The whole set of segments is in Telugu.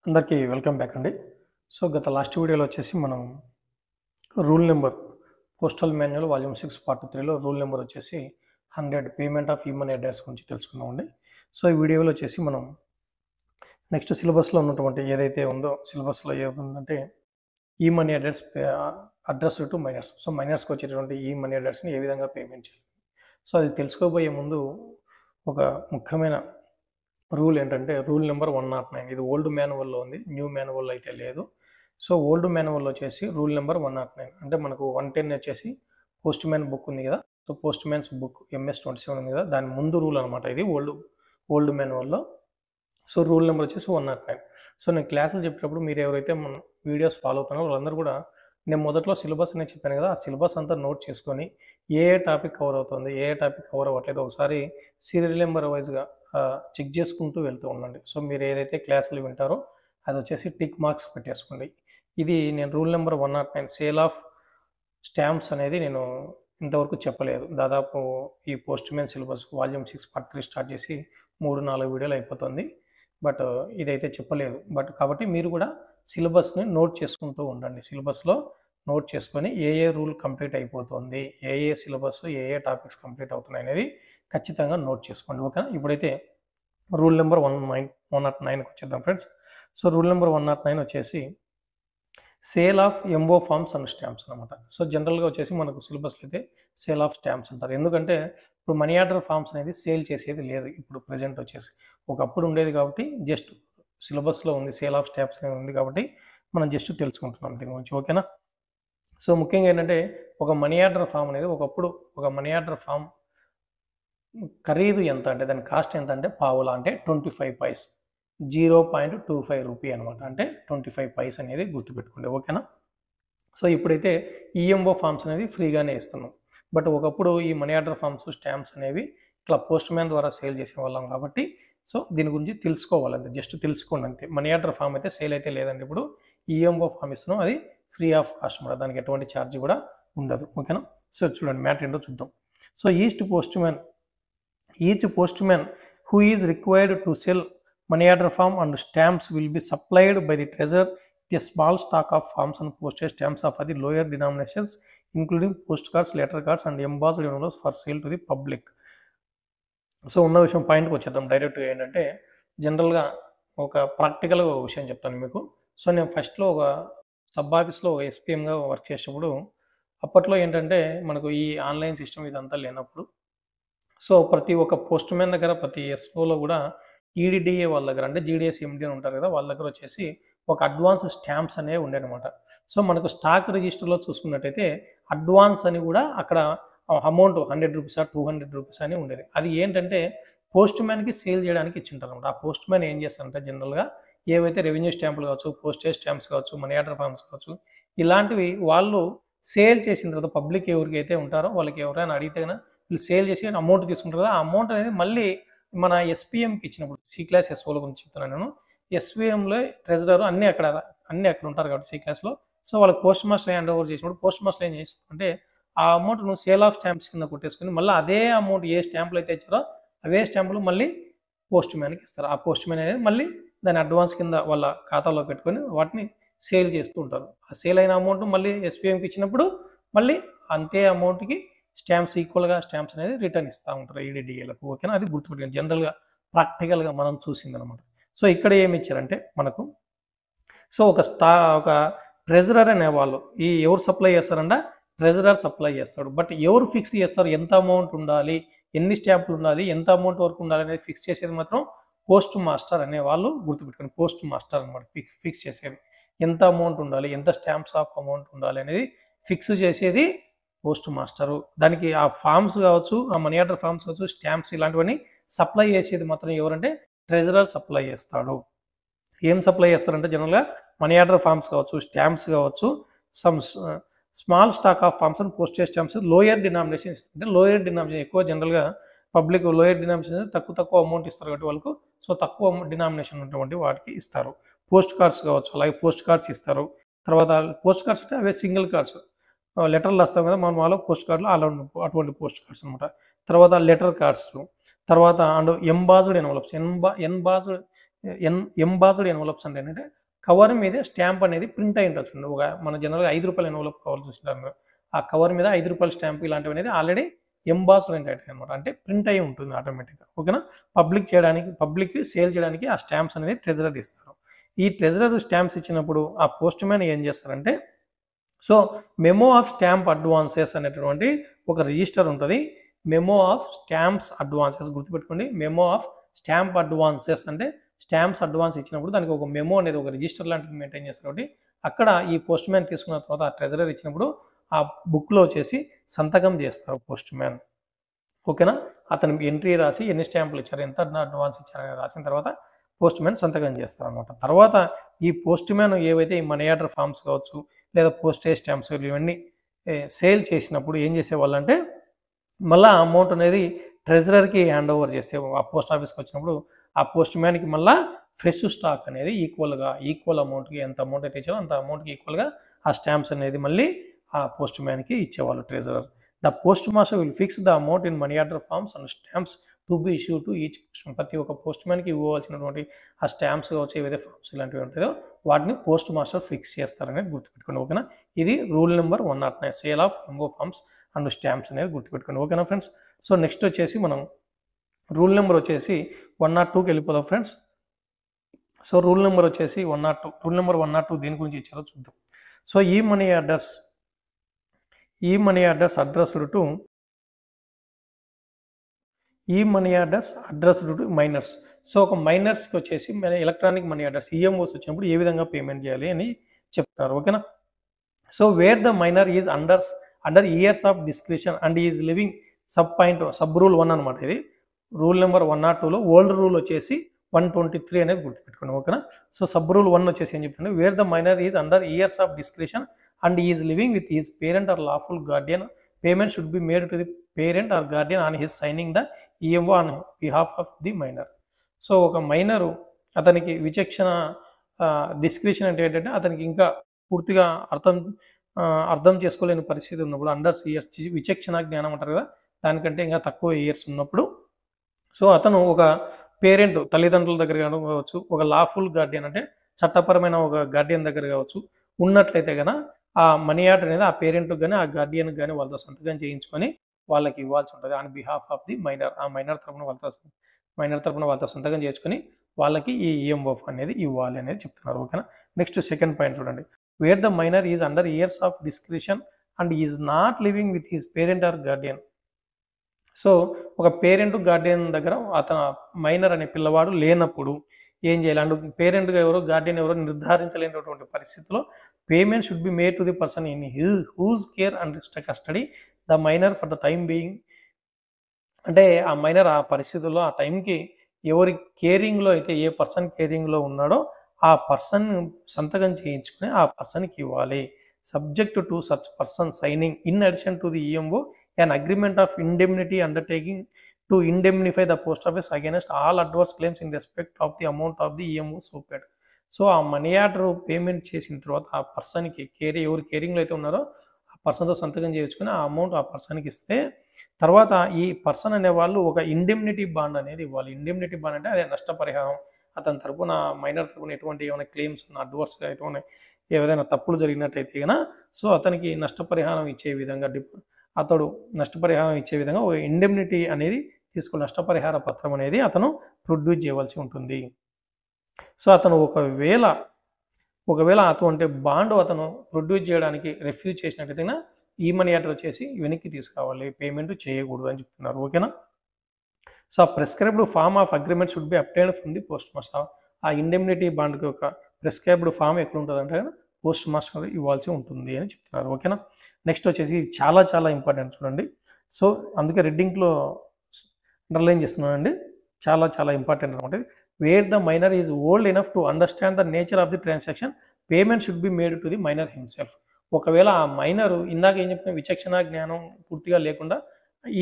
అందరికీ వెల్కమ్ బ్యాక్ అండి. సో గత లాస్ట్ వీడియోలో వచ్చేసి మనం rule number postal manual volume 6 part 3లో రూల్ నెంబర్ వచ్చేసి 100 పేమెంట్ ఆఫ్ ఈ మనీ అడ్రస్ గురించి తెలుసుకున్నామండి. సో ఈ వీడియోలో వచ్చేసి మనం నెక్స్ట్ సిలబస్లో ఉన్నటువంటి ఏదైతే ఉందో సిలబస్లో ఏముందంటే E money orders to minors. So మైనర్స్కి వచ్చేటువంటి ఈ మనీ అడ్రస్ని ఏ విధంగా పేమెంట్ చేయాలి. సో అది తెలుసుకోబోయే ముందు ఒక ముఖ్యమైన రూల్ ఏంటంటే రూల్ నెంబర్ 109. ఇది ఓల్డ్ మాన్యువల్లో ఉంది, న్యూ మాన్యువల్లో అయితే లేదు. సో ఓల్డ్ మాన్యువల్లో వచ్చేసి రూల్ నెంబర్ 109 అంటే మనకు 110 వచ్చేసి పోస్ట్ మ్యాన్ బుక్ ఉంది కదా. So post man's book MS-27 ఉంది కదా, దాని ముందు రూల్ అనమాట ఇది ఓల్డ్ మాన్యువల్లో. సో రూల్ నెంబర్ వచ్చేసి 109. సో నేను క్లాసులు చెప్పేటప్పుడు మీరు ఎవరైతే మన వీడియోస్ ఫాలో అవుతున్నారో వాళ్ళందరూ కూడా నేను మొదట్లో సిలబస్ అనేది చెప్పాను కదా, ఆ సిలబస్ అంతా నోట్ చేసుకొని ఏ టాపిక్ కవర్ అవుతుంది, ఏ టాపిక్ కవర్ అవ్వట్లేదు ఒకసారి సీరియల్ నెంబర్ వైజ్గా చెక్ చేసుకుంటూ వెళ్తూ ఉండండి. సో మీరు ఏదైతే క్లాసులు వింటారో అది వచ్చేసి టిక్ మార్క్స్ పెట్టేసుకోండి. ఇది నేను rule number 109 sale of stamps అనేది నేను ఇంతవరకు చెప్పలేదు. దాదాపు ఈ post man syllabus volume 6 part 3 start చేసి 3-4 వీడియోలు అయిపోతుంది. బట్ ఇదైతే చెప్పలేదు. కాబట్టి మీరు కూడా సిలబస్ని నోట్ చేసుకుంటూ ఉండండి. సిలబస్లో నోట్ చేసుకొని ఏ రూల్ కంప్లీట్ అయిపోతుంది, ఏ సిలబస్ ఏ టాపిక్స్ కంప్లీట్ అవుతున్నాయి అనేది ఖచ్చితంగా నోట్ చేసుకోండి. ఓకేనా. ఇప్పుడైతే రూల్ నెంబర్ 109కి వచ్చేద్దాం ఫ్రెండ్స్. సో రూల్ నెంబర్ 109 వచ్చేసి sale of MO forms and stamps అనమాట. సో జనరల్గా వచ్చేసి మనకు సిలబస్లో అయితే సేల్ ఆఫ్ స్టాంప్స్ అంటారు. ఎందుకంటే ఇప్పుడు మనీ ఆర్డర్ ఫార్మ్స్ అనేది సేల్ చేసేది లేదు ఇప్పుడు ప్రజెంట్ వచ్చేసి. ఒకప్పుడు ఉండేది కాబట్టి జస్ట్ సిలబస్లో ఉంది, సేల్ ఆఫ్ స్టాంప్స్ అనేది ఉంది కాబట్టి మనం జస్ట్ తెలుసుకుంటున్నాం దీని గురించి. ఓకేనా. సో ముఖ్యంగా ఏంటంటే ఒక మనీ ఆర్డర్ ఫామ్ అనేది ఒకప్పుడు ఒక మనీ ఆర్డర్ ఫామ్ ఖరీదు ఎంత అంటే దాని కాస్ట్ ఎంత అంటే పావులా అంటే 25 పైస్, 0.25 రూపీ అనమాట. అంటే 25 పైస్ అనేది గుర్తుపెట్టుకోండి. ఓకేనా. సో ఇప్పుడైతే ఈఎంఓ ఫామ్స్ అనేది ఫ్రీగానే ఇస్తున్నాం. బట్ ఒకప్పుడు ఈ మనీ ఆర్డర్ ఫామ్స్ స్టాంప్స్ అనేవి ఇట్లా పోస్ట్ మ్యాన్ ద్వారా సేల్ చేసేవాళ్ళం కాబట్టి సో దీని గురించి తెలుసుకోవాలంటే జస్ట్ తెలుసుకోండి అంతే. మనీ ఆర్డర్ ఫామ్ అయితే సేల్ అయితే లేదండి. ఇప్పుడు ఈఎంఓ ఫామ్ ఇస్తున్నాం, అది ఫ్రీ ఆఫ్ కాస్ట్ అనమాట, దానికి ఎటువంటి ఛార్జ్ కూడా ఉండదు. ఓకేనా. సో చూడండి మ్యాటర్ ఏంటో చూద్దాం. So each postman who is required to sell money order form and stamps will be supplied by the treasurer with a small stock of forms and postage stamps of the lower denominations including postcards, letter cards and embossed envelopes for sale to the public. So ఉన్న విషయం పాయింట్కి వచ్చేద్దాం డైరెక్ట్గా. ఏంటంటే జనరల్గా ఒక ప్రాక్టికల్గా ఒక విషయం చెప్తాను మీకు. సో నేను ఫస్ట్లో ఒక సబ్ ఆఫీస్లో ఒక SPMగా వర్క్ చేసేటప్పుడు అప్పట్లో ఏంటంటే మనకు ఈ ఆన్లైన్ సిస్టమ్ ఇదంతా లేనప్పుడు సో ప్రతి ఒక్క పోస్ట్ మ్యాన్ దగ్గర ప్రతి SOలో కూడా EDDA వాళ్ళ దగ్గర అంటే GDS MD అని ఉంటారు కదా, వాళ్ళ దగ్గర వచ్చేసి ఒక అడ్వాన్స్ స్టాంప్స్ అనేవి ఉండేనమాట. సో మనకు స్టాక్ రిజిస్టర్లో చూసుకున్నట్టయితే అడ్వాన్స్ అని కూడా అక్కడ అమౌంట్ 100 రూపీసా 200 రూపీస్ అని ఉండేది. అది ఏంటంటే పోస్ట్ మ్యాన్కి సేల్ చేయడానికి ఇచ్చింటారు అనమాట. ఆ పోస్ట్ మ్యాన్ ఏం చేస్తారంటే జనరల్గా ఏవైతే రెవెన్యూ స్టాంపులు కావచ్చు, పోస్టేజ్ స్టాంప్స్ కావచ్చు, మనీ ఆర్డర్ ఫార్మ్స్ కావచ్చు, ఇలాంటివి వాళ్ళు సేల్ చేసిన తర్వాత పబ్లిక్ ఎవరికైతే ఉంటారో వాళ్ళకి ఎవరైనా అడిగితే కన్నా వీళ్ళు సేల్ చేసి అమౌంట్ తీసుకుంటారు కదా, ఆ అమౌంట్ అనేది మళ్ళీ మన SPMకి ఇచ్చినప్పుడు C క్లాస్ SOల గురించి చెప్తున్నాను నేను. SPMలో ట్రెజరర్ అన్నీ అక్కడ ఉంటారు కాబట్టి C క్లాస్లో. సో వాళ్ళకి పోస్ట్ మాస్టర్ హ్యాండ్ ఓవర్ చేసినప్పుడు పోస్ట్ మాస్టర్ ఏం చేస్తుందంటే ఆ అమౌంట్ నువ్వు సేల్ ఆఫ్ స్టాంప్స్ కింద కొట్టేసుకుని మళ్ళీ అదే అమౌంట్ ఏ స్టాంపులు అయితే ఇచ్చారో అవే స్టాంపులు మళ్ళీ పోస్ట్ మ్యాన్కి ఇస్తారు. ఆ పోస్ట్ మ్యాన్ అనేది మళ్ళీ దాని అడ్వాన్స్ కింద వాళ్ళ ఖాతాలో పెట్టుకొని వాటిని సేల్ చేస్తూ ఉంటారు. ఆ సేల్ అయిన అమౌంట్ మళ్ళీ SPMకి ఇచ్చినప్పుడు మళ్ళీ అంతే అమౌంట్కి స్టాంప్స్ ఈక్వల్గా స్టాంప్స్ అనేది రిటర్న్ ఇస్తూ ఉంటారు EDDAలకు. ఓకేనా. అది గుర్తుపెట్టుకోండి, జనరల్గా ప్రాక్టికల్గా మనం చూసిందనమాట. సో ఇక్కడ ఏమి ఇచ్చారంటే మనకు సో ఒక ట్రెజరర్ అనేవాళ్ళు ఈ ఎవరు సప్లై చేస్తారంట, ట్రెజరర్ సప్లై చేస్తాడు. బట్ ఎవరు ఫిక్స్ చేస్తారు ఎంత అమౌంట్ ఉండాలి, ఎన్ని స్టాంపులు ఉండాలి, ఎంత అమౌంట్ వరకు ఉండాలి అనేది ఫిక్స్ చేసేది మాత్రం పోస్ట్ మాస్టర్ అనేవాళ్ళు. గుర్తుపెట్టుకోండి, పోస్ట్ మాస్టర్ అనమాట ఫిక్స్ చేసేది. ఎంత అమౌంట్ ఉండాలి, ఎంత స్టాంప్స్ ఆఫ్ అమౌంట్ ఉండాలి అనేది ఫిక్స్ చేసేది పోస్ట్ మాస్టరు. దానికి ఆ ఫామ్స్ కావచ్చు, ఆ మనీ ఆర్డర్ ఫామ్స్ కావచ్చు, స్టాంప్స్ ఇలాంటివన్నీ సప్లై చేసేది మాత్రం ఎవరంటే ట్రెజరర్ సప్లై చేస్తాడు. ఏం సప్లై చేస్తారంటే జనరల్గా మనీ ఆర్డర్ ఫామ్స్ కావచ్చు, స్టాంప్స్ కావచ్చు, some small stock of forms and postage stamps lower denomination ఇస్తుంది. అంటే లోయర్ డినామినేషన్ ఎక్కువ జనరల్గా పబ్లిక్ లోయర్ డినామినేషన్ తక్కువ అమౌంట్ ఇస్తారు కాబట్టి వాళ్ళకు సో తక్కువ డినామినేషన్ ఉన్నటువంటి వాటికి ఇస్తారు. పోస్ట్ కార్డ్స్ కావచ్చు, అలాగే పోస్ట్ కార్డ్స్ ఇస్తారు. తర్వాత పోస్ట్ కార్డ్స్ అంటే అవే సింగిల్ కార్డ్స్, లెటర్లు వస్తాం కదా మనం వాళ్ళ పోస్ట్ కార్డులు అలా అటువంటి పోస్ట్ కార్డ్స్ అనమాట. తర్వాత లెటర్ కార్డ్స్, తర్వాత అండ్ ఎంబాజ్డ్ ఎన్వలప్స్. ఎంబాస్డ్ ఎన్వలప్స్ అంటే ఏంటంటే కవర్ మీదే స్టాంప్ అనేది ప్రింట్ అయి ఉంటుంది. ఒక మన జనరల్గా ₹5 ఎన్వలప్ కవర్ చూసినారు, ఆ కవర్ మీద ₹5 స్టాంప్ ఇలాంటివి అనేది ఆల్రెడీ ఎంబాస్డ్ ఉంటాయి అనమాట, అంటే ప్రింట్ అయి ఉంటుంది ఆటోమేటిక్గా. ఓకేనా, పబ్లిక్ సేల్ చేయడానికి ఆ స్టాంప్స్ అనేది ట్రెజరర్ ఇస్తారు. ఈ ట్రెజరర్ స్టాంప్స్ ఇచ్చినప్పుడు ఆ పోస్ట్ మ్యాన్ ఏం చేస్తారంటే, so memo of stamp advances అనేటటువంటి ఒక రిజిస్టర్ ఉంటుంది. మెమో ఆఫ్ స్టాంప్స్ అడ్వాన్సెస్ గుర్తుపెట్టుకోండి. మెమో ఆఫ్ స్టాంప్ అడ్వాన్సెస్ అంటే స్టాంప్స్ అడ్వాన్స్ ఇచ్చినప్పుడు దానికి ఒక మెమో అనేది ఒక రిజిస్టర్ లాంటిది మెయింటైన్ చేస్తారు. కాబట్టి అక్కడ ఈ పోస్ట్ మ్యాన్ తీసుకున్న తర్వాత ఆ ట్రెజరర్ ఇచ్చినప్పుడు ఆ బుక్లో వచ్చేసి సంతకం చేస్తారు పోస్ట్ మ్యాన్. ఓకేనా, అతను ఎంట్రీ రాసి ఎన్ని స్టాంపులు ఇచ్చారు, ఎంత అడ్వాన్స్ ఇచ్చారని రాసిన తర్వాత పోస్ట్ మ్యాన్ సంతకం చేస్తారు అనమాట. తర్వాత ఈ పోస్ట్ మ్యాన్ ఏవైతే ఈ మనీ ఆర్డర్ ఫామ్స్ కావచ్చు లేదా పోస్టేజ్ స్టాంప్స్ ఇవన్నీ సేల్ చేసినప్పుడు ఏం చేసేవాళ్ళు అంటే, మళ్ళీ ఆ అమౌంట్ అనేది ట్రెజరర్కి హ్యాండ్ ఓవర్ చేసే, ఆ పోస్ట్ ఆఫీస్కి వచ్చినప్పుడు ఆ పోస్ట్ మ్యాన్కి మళ్ళీ ఫ్రెష్ స్టాక్ అనేది ఈక్వల్ అమౌంట్కి ఎంత అమౌంట్ అయితే ఇచ్చారో అంత అమౌంట్కి ఈక్వల్గా ఆ స్టాంప్స్ అనేది మళ్ళీ ఆ పోస్ట్ మ్యాన్కి ఇచ్చేవాళ్ళు treasurer. The post master will fix the amount in money order forms and stamps to be issue to each post. ప్రతి ఒక్క పోస్ట్ మ్యాన్కి ఇవ్వవలసినటువంటి ఆ స్టాంప్స్ కావచ్చు ఏవైతే ఫార్మ్స్ ఇలాంటివి ఉంటాయో వాటిని పోస్ట్ మాస్టర్ ఫిక్స్ చేస్తారనేది గుర్తుపెట్టుకోండి. ఓకేనా, ఇది rule number 109 sale of MO forms and stamps అనేది గుర్తుపెట్టుకోండి. ఓకేనా ఫ్రెండ్స్. సో నెక్స్ట్ వచ్చేసి మనం రూల్ నెంబర్ వచ్చేసి 102కి వెళ్ళిపోదాం ఫ్రెండ్స్. సో రూల్ నెంబర్ వచ్చేసి 102. రూల్ నెంబర్ 102 దేని గురించి ఇచ్చారో చూద్దాం. సో ఈ money orders addressed to minors. So ఒక మైనర్స్కి వచ్చేసి ఎలక్ట్రానిక్ మనీ ఆర్డర్స్ ఈఎంఓస్ వచ్చినప్పుడు ఏ విధంగా పేమెంట్ చేయాలి అని చెప్తారు. ఓకేనా, so where the minor is under years of description and is living sub rule 1 అనమాట. ఇది రూల్ నెంబర్ 102లో ఓల్డ్ రూల్ వచ్చేసి 123 అనేది గుర్తుపెట్టుకోండి. ఓకేనా, సో సబ్ రూల్ 1 వచ్చేసి ఏం చెప్తుంది, where the minor is under years of description and is living with his parent or lawful guardian, payment should be made to the parent or guardian on his signing the EMO on behalf of the minor. So ఒక మైనరు అతనికి విచక్షణ డిస్క్రిప్షన్ అంటే ఏంటంటే అతనికి ఇంకా పూర్తిగా అర్థం చేసుకోలేని పరిస్థితి ఉన్నప్పుడు, అండర్ ఇయర్స్ విచక్షణ జ్ఞానం అంటారు కదా, దానికంటే ఇంకా తక్కువ ఇయర్స్ ఉన్నప్పుడు, సో అతను ఒక పేరెంట్ తల్లిదండ్రుల దగ్గర కావచ్చు, ఒక లాఫుల్ గార్డియన్ అంటే చట్టపరమైన ఒక గార్డియన్ దగ్గర కావచ్చు ఉన్నట్లయితే కనుక ఆ మనీ ఆర్డర్ అనేది ఆ పేరెంట్కి కానీ ఆ గార్డియన్కి కానీ వాళ్ళతో సంతకం చేయించుకొని వాళ్ళకి ఇవ్వాల్సి ఉంటుంది on behalf of the minor. ఆ మైనర్ తరపున వాళ్ళతో సంతకం చేసుకొని వాళ్ళకి ఈ ఈఎంఓ అనేది ఇవ్వాలి అనేది చెప్తున్నారు. ఓకేనా, నెక్స్ట్ సెకండ్ పాయింట్ చూడండి, where the minor is under years of description and is not living with his parent or guardian. So ఒక పేరెంట్ గార్డియన్ దగ్గర అతను మైనర్ అనే పిల్లవాడు లేనప్పుడు ఏం చేయాలి, అండ్ పేరెంట్గా ఎవరో గార్డియన్ ఎవరో నిర్ధారించలేనటువంటి పరిస్థితిలో payment should be made to the person in whose care and custody the minor for the time being. అంటే ఆ మైనర్ ఆ పరిస్థితుల్లో ఆ టైంకి ఎవరి కేరింగ్లో అయితే ఏ పర్సన్ కేరింగ్లో ఉన్నాడో ఆ పర్సన్ సంతకం చేయించుకొని ఆ పర్సన్కి ఇవ్వాలి. Subject to such person signing in addition to the EMO an agreement of indemnity undertaking to indemnify the post office against all adverse claims in respect of the amount of the EMO so paid. So ఆ మనీ ఆర్డర్ పేమెంట్ చేసిన తర్వాత ఆ పర్సన్కి ఎవరు కేరింగ్లో అయితే ఉన్నారో ఆ పర్సన్తో సంతకం చేయించుకొని ఆ అమౌంట్ ఆ పర్సన్కి ఇస్తే తర్వాత ఈ పర్సన్ అనేవాళ్ళు ఒక ఇండెమ్నిటీ బాండ్ అనేది ఇవ్వాలి. ఇండెమ్నిటీ బాండ్ అంటే అదే నష్టపరిహారం, అతని తరపున మైనర్ తరపున ఎటువంటి ఏమైనా క్లెయిమ్స్ ఉన్న అడ్వర్స్గా ఎటువంటి ఏదైనా తప్పులు జరిగినట్టయితే కనుక సో అతనికి నష్టపరిహారం ఇచ్చే విధంగా ఒక ఇండెమ్నిటీ అనేది నష్టపరిహార పత్రం అనేది అతను ప్రొడ్యూస్ చేయవలసి ఉంటుంది. సో అతను ఒకవేళ అటువంటి బాండ్ అతను ప్రొడ్యూస్ చేయడానికి రిఫ్యూజ్ చేసినట్టయితే ఈ మనీ ఆర్డర్ వచ్చేసి వెనక్కి తీసుకురావాలి, పేమెంట్ చేయకూడదు అని చెప్తున్నారు. ఓకేనా, సో ఆ prescribed form of agreement should be obtained from the post master. ఆ ఇండెమ్నిటీ బాండ్కి ఒక ప్రిస్క్రైబ్డ్ ఫామ్ ఎక్కడ ఉంటుంది అంటే పోస్ట్ మాస్టర్ ఇవ్వాల్సి ఉంటుంది అని చెప్తున్నారు. ఓకేనా, నెక్స్ట్ వచ్చేసి ఇది చాలా చాలా ఇంపార్టెంట్ చూడండి. సో అందుకే రెడ్డింగ్లో అండర్లైన్ చేస్తున్నానండి, చాలా చాలా ఇంపార్టెంట్ అనమాట. Where the minor is old enough to understand the nature of the transaction payment should be made to the minor himself. ఒకవేళ ఆ మైనర్ ఇందాక ఏం చెప్పిన విచక్షణ జ్ఞానం పూర్తిగా లేకుండా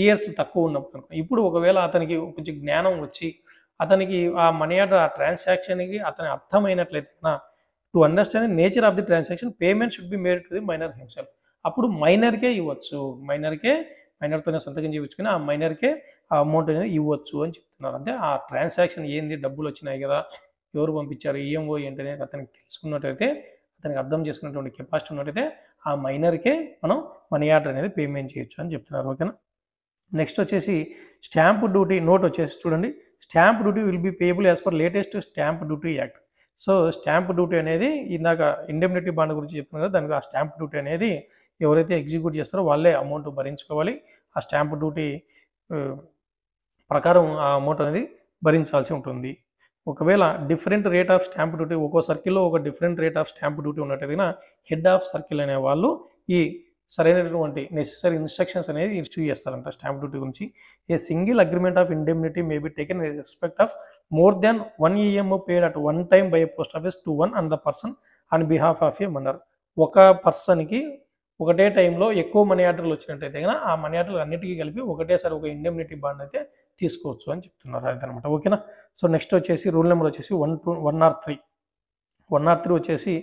ఇయర్స్ తక్కువ ఉన్నప్పుడు ఇప్పుడు ఒకవేళ అతనికి కొంచెం జ్ఞానం వచ్చి అతనికి ఆ మనీ ఆర్డర్ ఆ ట్రాన్సాక్షన్కి అతనికి అర్థమైనట్లయితే to understand the nature of the transaction payment should be made to the minor himself. అప్పుడు మైనర్కే ఇవ్వచ్చు, మైనర్తోనే సంతకం చేయించుకొని ఆ మైనర్కే ఆ అమౌంట్ అనేది ఇవ్వచ్చు అని చెప్తున్నారు. అంటే ఆ ట్రాన్సాక్షన్ ఏంది, డబ్బులు వచ్చినాయి కదా, ఎవరు పంపించారు, ఈఎంఓ ఏంటనే అతనికి తెలుసుకున్నట్టయితే, అతనికి అర్థం చేసుకున్నటువంటి కెపాసిటీ ఉన్నట్టయితే ఆ మైనర్కే మనం మనీ ఆర్డర్ అనేది పేమెంట్ చేయొచ్చు అని చెప్తున్నారు. ఓకేనా. నెక్స్ట్ వచ్చేసి స్టాంప్ డ్యూటీ నోట్ వచ్చేసి చూడండి, stamp duty will be payable as per latest stamp duty act. So stamp duty అనేది ఇందాక ఇండెమ్నిటీ బాండ్ గురించి చెప్తున్నారు కదా, దానికి ఆ స్టాంప్ డ్యూటీ అనేది ఎవరైతే ఎగ్జిక్యూట్ చేస్తారో వాళ్ళే అమౌంట్ భరించుకోవాలి. ఆ స్టాంప్ డ్యూటీ ప్రకారం ఆ అమౌంట్ అనేది భరించాల్సి ఉంటుంది. ఒకవేళ different rate of stamp duty, ఒక్కో సర్కిల్లో ఒక different rate of stamp duty ఉన్నట్టయితే హెడ్ ఆఫ్ సర్కిల్ అనే వాళ్ళు ఈ సరైనటువంటి నెసెసరీ ఇన్స్ట్రక్షన్స్ అనేది ఇష్యూ చేస్తారంట స్టాంప్ డ్యూటీ గురించి. A single agreement of indemnity may be taken in respect of more than 1 EMO paid at one time by post office to one and the person on behalf of a minor. ఒక పర్సన్కి ఒకటే టైంలో ఎక్కువ మనీ ఆర్డర్లు వచ్చినట్టయితే కనుక ఆ మనీ ఆర్డర్లు అన్నిటికీ కలిపి ఒకటేసారి ఒక ఇండెమ్నిటీ బాండ్ అయితే తీసుకోవచ్చు అని చెప్తున్నారు అదనమాట. ఓకేనా. సో నెక్స్ట్ వచ్చేసి రూల్ నెంబర్ వచ్చేసి 103 వచ్చేసి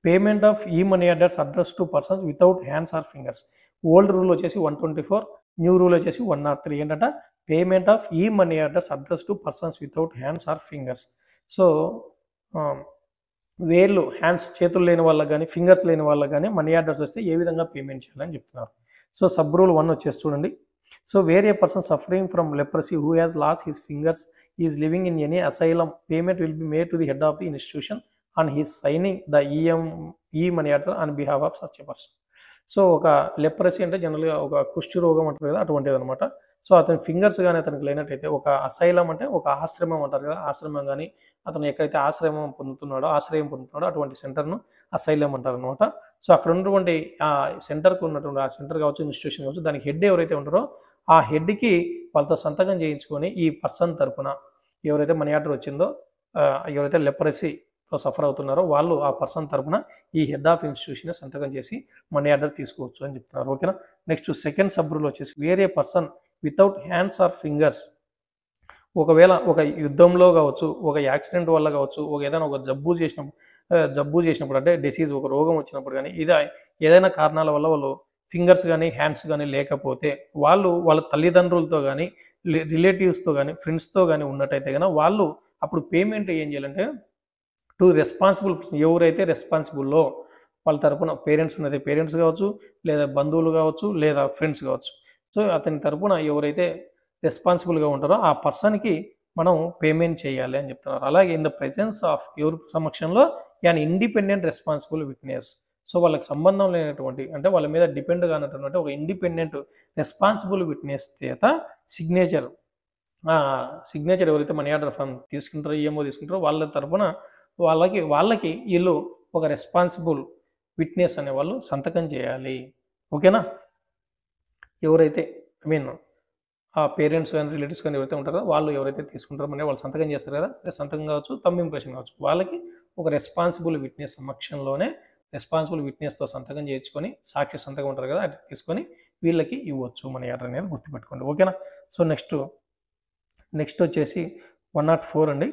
పేమెంట్ ఆఫ్ ఈ money orders address to persons without hands or fingers. Old rule వచ్చేసి 124, న్యూ రూల్ వచ్చేసి 103. ఏంటంటే పేమెంట్ ఆఫ్ ఈ money orders address to persons without hands or fingers. So వేళ్ళు, హ్యాండ్స్, చేతులు లేని వాళ్ళకి కానీ ఫింగర్స్ లేని వాళ్ళకి కానీ మనీ ఆర్డర్స్ వస్తే ఏ విధంగా పేమెంట్ చేయాలని చెప్తున్నారు. సో సబ్ రూల్ 1 వచ్చేసి చూడండి, so where a person suffering from leprosy who has lost his fingers is living in any asylum payment will be made to the head of the institution on his signing the E money order on behalf of such a person. So ఒక లెప్రసీ అంటే జనరల్గా ఒక కుష్టి రోగం అంటారు కదా, అటువంటిది అనమాట. సో అతని ఫింగర్స్ కానీ అతనికి లేనట్టయితే, ఒక అసైలం అంటే ఒక ఆశ్రమం అంటారు కదా, ఆశ్రమం కానీ అతను ఎక్కడైతే ఆశ్రయం పొందుతున్నాడో అటువంటి సెంటర్ను అసైలం అంటారు అనమాట. సో అక్కడ ఉన్నటువంటి ఆ సెంటర్కు ఉన్నటువంటి ఆ సెంటర్ కావచ్చు, ఇన్స్టిట్యూషన్ కావచ్చు, దానికి హెడ్ ఎవరైతే ఉంటారో ఆ హెడ్కి వాళ్ళతో సంతకం చేయించుకొని ఈ పర్సన్ తరపున ఎవరైతే మనీ ఆర్డర్ వచ్చిందో, ఎవరైతే లెప్రసీతో సఫర్ అవుతున్నారో వాళ్ళు ఆ పర్సన్ తరపున ఈ హెడ్ ఆఫ్ ఇన్స్టిట్యూషన్ సంతకం చేసి మనీ ఆర్డర్ తీసుకోవచ్చు అని చెప్తున్నారు. ఓకేనా. నెక్స్ట్ సెకండ్ సబ్ రూల్ వచ్చేసి వేరే person without hands or fingers. ఒకవేళ ఒక యుద్ధంలో కావచ్చు, ఒక యాక్సిడెంట్ వల్ల కావచ్చు, ఏదైనా ఒక జబ్బు చేసినప్పుడు అంటే డిసీజ్, ఒక రోగం వచ్చినప్పుడు కానీ ఏదైనా కారణాల వల్ల వాళ్ళు ఫింగర్స్ కానీ హ్యాండ్స్ కానీ లేకపోతే వాళ్ళు వాళ్ళ తల్లిదండ్రులతో కానీ రిలేటివ్స్తో కానీ ఫ్రెండ్స్తో కానీ ఉన్నట్టయితే కనుక వాళ్ళు అప్పుడు పేమెంట్ ఏం చేయాలంటే టు రెస్పాన్సిబుల్ పర్సన్, ఎవరైతే రెస్పాన్సిబుల్లో వాళ్ళ తరపున పేరెంట్స్ ఉన్నది, పేరెంట్స్ కావచ్చు, లేదా బంధువులు కావచ్చు, లేదా ఫ్రెండ్స్ కావచ్చు. సో అతని తరపున ఎవరైతే రెస్పాన్సిబుల్గా ఉంటారో ఆ పర్సన్కి మనం పేమెంట్ చేయాలి అని చెప్తున్నారు. అలాగే ఇన్ ద ప్రెజెన్స్ ఆఫ్ ఎవరి సమక్షంలో an independent responsible witness. So వాళ్ళకి సంబంధం లేనటువంటి, అంటే వాళ్ళ మీద డిపెండ్ కానటువంటి ఒక ఇండిపెండెంట్ రెస్పాన్సిబుల్ విట్నెస్ చేత సిగ్నేచర్ ఎవరైతే మనీ ఆర్డర్ ఫామ్ తీసుకుంటారో, ఈఎంఓ తీసుకుంటారో వాళ్ళ తరపున వాళ్ళకి వీళ్ళు ఒక రెస్పాన్సిబుల్ విట్నెస్ అనే వాళ్ళు సంతకం చేయాలి. ఓకేనా. ఎవరైతే ఆ పేరెంట్స్ కానీ రిలేటివ్స్ కానీ ఎవరైతే ఉంటారో వాళ్ళు ఎవరైతే తీసుకుంటారో మనీ వాళ్ళు సంతకం చేస్తారు కదా, సంతకం కావచ్చు, థంబ్ ఇంప్రెషన్ కావచ్చు, వాళ్ళకి ఒక రెస్పాన్సిబుల్ విట్నెస్ సమక్షంలోనే రెస్పాన్సిబుల్ విట్నెస్తో సంతకం చేయించుకొని, సాక్షి సంతకం ఉంటారు కదా అది తీసుకొని వీళ్ళకి ఇవ్వచ్చు మనీ ఆర్డర్ అనేది గుర్తుపెట్టుకోండి. ఓకేనా. సో నెక్స్ట్ వచ్చేసి 104 అండి.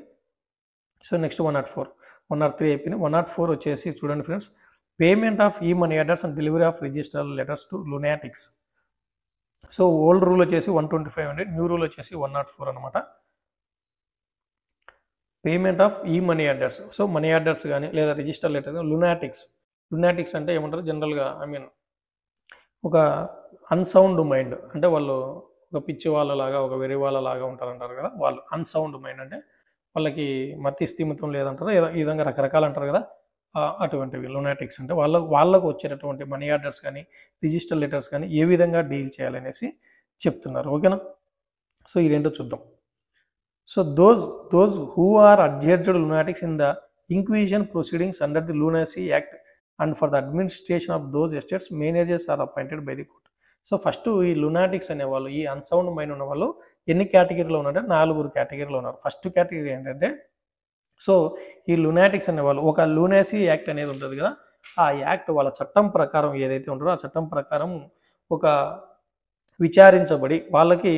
సో నెక్స్ట్ 103 అయిపోయింది. 104 వచ్చేసి చూడండి ఫ్రెండ్స్, పేమెంట్ ఆఫ్ ఈ money orders and delivery of register letters to lunatics. So old rule వచ్చేసి 125 అండి, న్యూ రూల్ వచ్చేసి 104 అనమాట. పేమెంట్ ఆఫ్ ఈ money orders, so money orders కానీ లేదా రిజిస్టర్ లెటర్స్, లునాటిక్స్ అంటే ఏమంటారు జనరల్గా, ఒక అన్సౌండ్ మైండ్, అంటే వాళ్ళు ఒక పిచ్చి వాళ్ళలాగా, ఒక వెర్రి వాళ్ళలాగా ఉంటారంటారు కదా, వాళ్ళు అన్సౌండ్ మైండ్ అంటే వాళ్ళకి మతి స్థిమితం లేదంటారు, ఈ విధంగా రకరకాలు అంటారు కదా, అటువంటివి లునాటిక్స్ అంటే వాళ్ళకు వచ్చేటటువంటి మనీ ఆర్డర్స్ కానీ రిజిస్టర్ లెటర్స్ కానీ ఏ విధంగా డీల్ చేయాలనేసి చెప్తున్నారు. ఓకేనా. సో ఇదేంటో చూద్దాం. So those who are adjudged lunatics in the inquisition proceedings under the lunacy act and for the administration of those estates managers are appointed by the court. So first ఈ లునాటిక్స్ అనేవాళ్ళు, ఈ అన్సౌండ్ మైండ్ ఉన్న వాళ్ళు ఎన్ని కేటగిరీలో ఉన్నారంటే 4 కేటగిరీలో ఉన్నారు. ఫస్ట్ కేటగిరీ ఏంటంటే, సో ఈ లునాటిక్స్ అనేవాళ్ళు ఒక లూనసీ యాక్ట్ అనేది ఉంటుంది కదా, ఆ యాక్ట్ వాళ్ళ చట్టం ప్రకారం ఏదైతే ఉంటుందో ఆ చట్టం ప్రకారం ఒక విచారించబడి వాళ్ళకి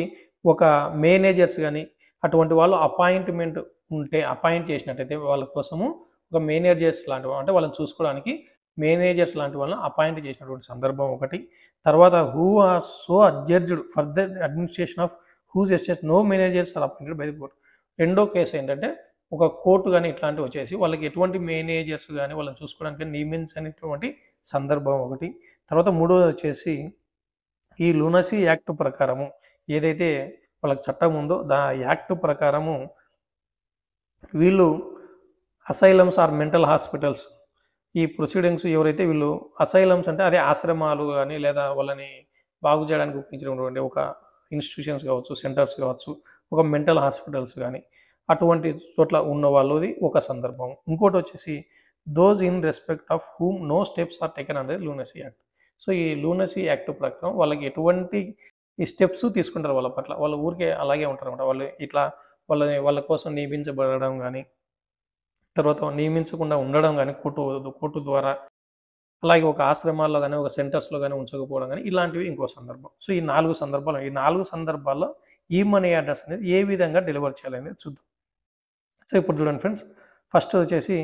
ఒక మేనేజర్స్ కానీ అటువంటి వాళ్ళు అపాయింట్ చేసినట్టయితే వాళ్ళ కోసము ఒక మేనేజర్స్ లాంటి అంటే వాళ్ళని చూసుకోవడానికి మేనేజర్స్ లాంటి వాళ్ళని అపాయింట్ చేసినటువంటి సందర్భం ఒకటి. తర్వాత who are so adjudged for the administration of whose estate no managers are appointed by the court. రెండో కేసు ఏంటంటే ఒక కోర్టు కానీ ఇట్లాంటివి వచ్చేసి వాళ్ళకి ఎటువంటి మేనేజర్స్ కానీ వాళ్ళని చూసుకోవడానికి నియమించనిటువంటి సందర్భం ఒకటి. తర్వాత మూడోది వచ్చేసి ఈ లూనసీ యాక్ట్ ప్రకారము ఏదైతే వాళ్ళకి చట్టం ఉందో యాక్ట్ ప్రకారము వీళ్ళు అసైలమ్స్ ఆర్ మెంటల్ హాస్పిటల్స్ ఈ ప్రొసీడింగ్స్ ఎవరైతే వీళ్ళు అసైలమ్స్ అంటే అదే ఆశ్రమాలు కానీ లేదా వాళ్ళని బాగు చేయడానికి ఉపయోగించినటువంటి ఒక ఇన్స్టిట్యూషన్స్ కావచ్చు, సెంటర్స్ కావచ్చు, ఒక మెంటల్ హాస్పిటల్స్ కానీ అటువంటి చోట్ల ఉన్న వాళ్ళది ఒక సందర్భం. ఇంకోటి వచ్చేసి those in respect of whom no steps are taken under lunacy act. So ఈ లూనసీ యాక్ట్ ప్రకారం వాళ్ళకి ఎటువంటి ఈ స్టెప్స్ తీసుకుంటారు వాళ్ళ పట్ల, వాళ్ళ ఊరికే అలాగే ఉంటారు అనమాట. వాళ్ళు ఇట్లా వాళ్ళ కోసం నియమించబడడం కానీ తర్వాత నియమించకుండా ఉండడం కానీ కోర్టు ద్వారా, అలాగే ఒక ఆశ్రమాల్లో కానీ ఒక సెంటర్స్లో కానీ ఉంచకపోవడం కానీ ఇలాంటివి ఇంకో సందర్భం. సో ఈ 4 సందర్భాల్లో ఈ మనీ ఆర్డర్స్ అనేది ఏ విధంగా డెలివర్ చేయాలనేది చూద్దాం. సో ఇప్పుడు చూడండి ఫ్రెండ్స్, ఫస్ట్ వచ్చేసి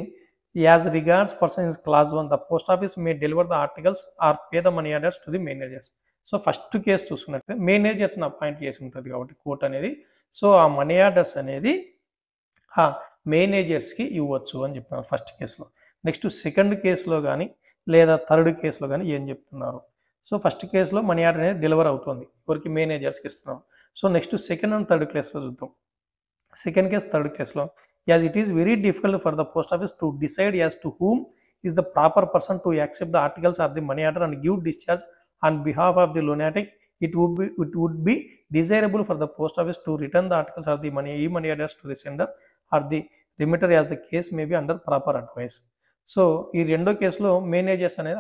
as regards person is class 1 the post office may deliver the articles or pay the money orders to the managers. So first case చూసుకున్నట్లయితే మేనేజర్స్ని అపాయింట్ చేసి ఉంటుంది కాబట్టి కోర్ట్ అనేది, సో ఆ మనీ ఆర్డర్స్ అనేది ఆ మేనేజర్స్కి ఇవ్వచ్చు అని చెప్తున్నారు ఫస్ట్ కేసులో. నెక్స్ట్ సెకండ్ కేసులో కానీ లేదా థర్డ్ కేసులో కానీ ఏం చెప్తున్నారు. సో ఫస్ట్ కేసులో మనీ ఆర్డర్ అనేది డెలివర్ అవుతుంది, ఎవరికి మేనేజర్స్కి ఇస్తున్నారు. So next second and third కేసులో చూద్దాం. సెకండ్ కేసు థర్డ్ కేసులో as it is very difficult for the post office to decide as to whom is the proper person to accept the articles or the money order and give discharge on behalf of the lunatic, it would be desirable for the post office to return the articles or the money orders to the sender or the remitter as the case may be under proper advice. So ఈ రెండో కేసులో మేనేజర్స్ అనేది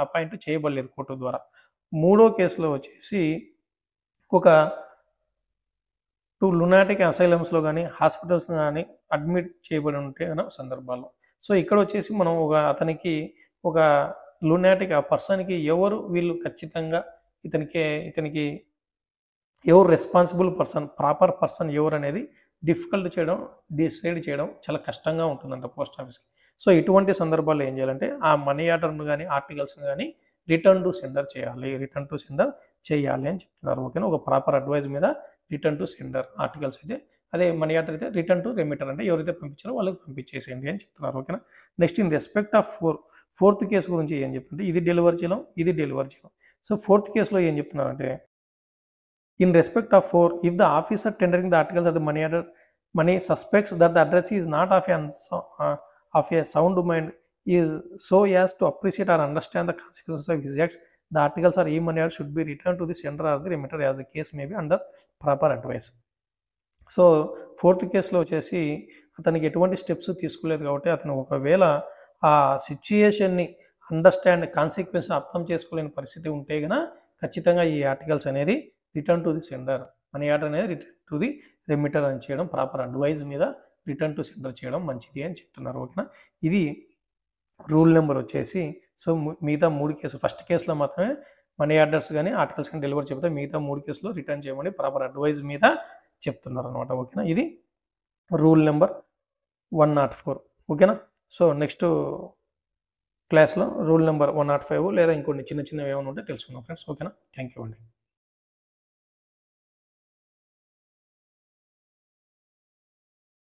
అపాయింట్ చేయబడలేదు కోర్టు ద్వారా. మూడో కేసులో వచ్చేసి ఒక 2 lunatic అసైలమ్స్లో కానీ హాస్పిటల్స్ కానీ అడ్మిట్ చేయబడి ఉంటే సందర్భాల్లో. సో ఇక్కడ వచ్చేసి మనం అతనికి ఒక lunatic ఆ పర్సన్కి ఎవరు వీళ్ళు ఖచ్చితంగా ఇతనికి ఎవరు రెస్పాన్సిబుల్ పర్సన్, ప్రాపర్ పర్సన్ ఎవరు అనేది డిసైడ్ చేయడం చాలా కష్టంగా ఉంటుందంట పోస్ట్ ఆఫీస్కి. సో ఇటువంటి సందర్భాల్లో ఏం చేయాలంటే ఆ మనీ ఆర్డర్ను కానీ ఆర్టికల్స్ని కానీ రిటర్న్ టు సెండర్ చేయాలి అని చెప్తున్నారు. ఓకేనా, ఒక ప్రాపర్ అడ్వైజ్ మీద రిటర్న్ టు సెండర్, ఆర్టికల్స్ అయితే అదే మనీ ఆర్డర్ అయితే రిటర్న్ టు రెమిటర్, అంటే ఎవరైతే పంపించారో వాళ్ళకి పంపించేసేయండి అని చెప్తున్నారు. ఓకేనా. Next in respect of fourth case గురించి ఏం చెప్తుంటే ఇది డెలివర్ చేయడం. సో ఫోర్త్ కేసులో ఏం చెప్తున్నారంటే in respect of 4 if the officer tendering the articles of the money suspects that the addressee is not of a sound mind is so as to appreciate or understand the consequences of his acts the articles or E money order should be return to the sender or the remitter as the case may be under proper advice. So fourth కేసులో వచ్చేసి అతనికి ఎటువంటి స్టెప్స్ తీసుకోలేదు కాబట్టి అతను ఒకవేళ ఆ సిచ్యుయేషన్ని అండర్స్టాండ్ కాన్సిక్వెన్స్ అర్థం చేసుకోలేని పరిస్థితి ఉంటే కనుక ఖచ్చితంగా ఈ ఆర్టికల్స్ అనేది return to the sender, money order అనేది రిటర్న్ టు ది రెమిటర్ అని చేయడం, ప్రాపర్ అడ్వైజ్ మీద రిటర్న్ టు సెండర్ చేయడం మంచిది అని చెప్తున్నారు. ఓకేనా, ఇది రూల్ నెంబర్ వచ్చేసి. సో మిగతా 3 కేసులు ఫస్ట్ కేసులో మాత్రమే మనీ ఆర్డర్స్ కానీ ఆర్టికల్స్ కానీ డెలివర్ చెప్తే మిగతా 3 కేసులో రిటర్న్ చేయమని ప్రాపర్ అడ్వైజ్ మీద చెప్తున్నారు అనమాట. ఓకేనా, ఇది రూల్ నెంబర్ 104. ఓకేనా. సో నెక్స్ట్ క్లాస్లో రూల్ నెంబర్ 105 లేదా ఇంకొన్ని చిన్నవి ఏమైనా ఉంటే తెలుసుకుందాం ఫ్రెండ్స్. ఓకేనా, థ్యాంక్ యూ అండి.